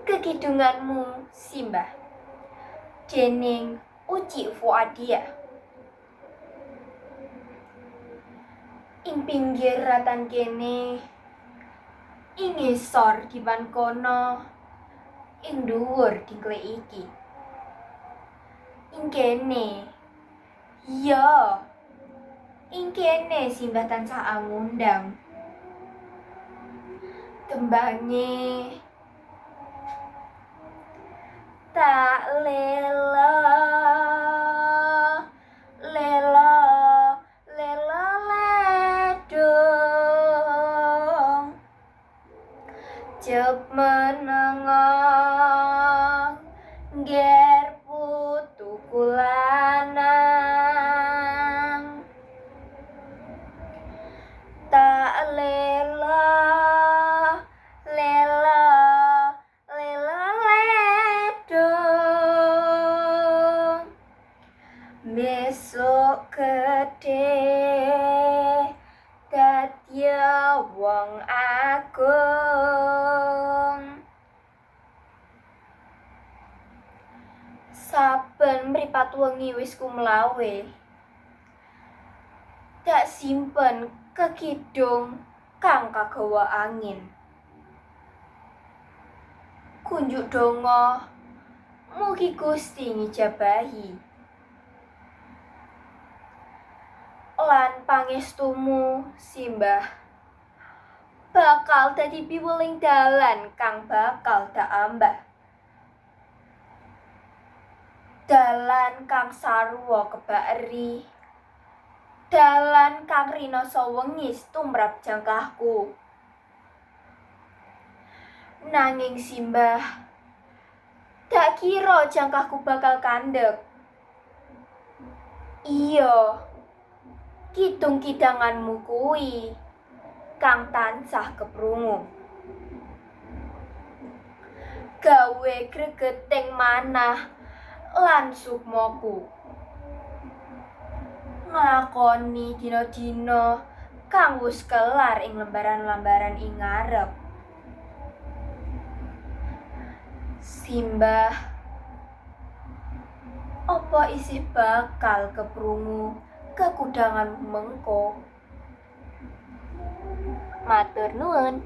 Kekidunganmu, Simbah, dening Uci Fuadia. Ing pinggir ratan kene, ing ngisor diwan kono, ing dhuwur dingkle iki. Ing kene, ya, ing kene Simbah tansah angundang. Tembange tak lela ledong jep menengah nger putu kulanang tak lela ledong besok gede dadya wong agung saben mripat wengi wis kumlawe tak simpen kekidung kang kagawa angin kunjuk donga mugi Gusti ngijabahi lan pangestumu Simbah bakal dadi piweling dalan kang bakal dak ambah dalan kang sarwa kebak eri dalan kang rinoso wengis tumrap jangkahku nanging Simbah dak kira jangkahku bakal kandhek iya kidung kidanganmu kuwi kang tansah keprungu gawe gregeting manah lan sukmaku nglakoni dina-dina kang wis kelar ing lembaran-lembaran ing ngarep Simbah apa isih bakal keprungu kekudanganmu mengko matur nuwun.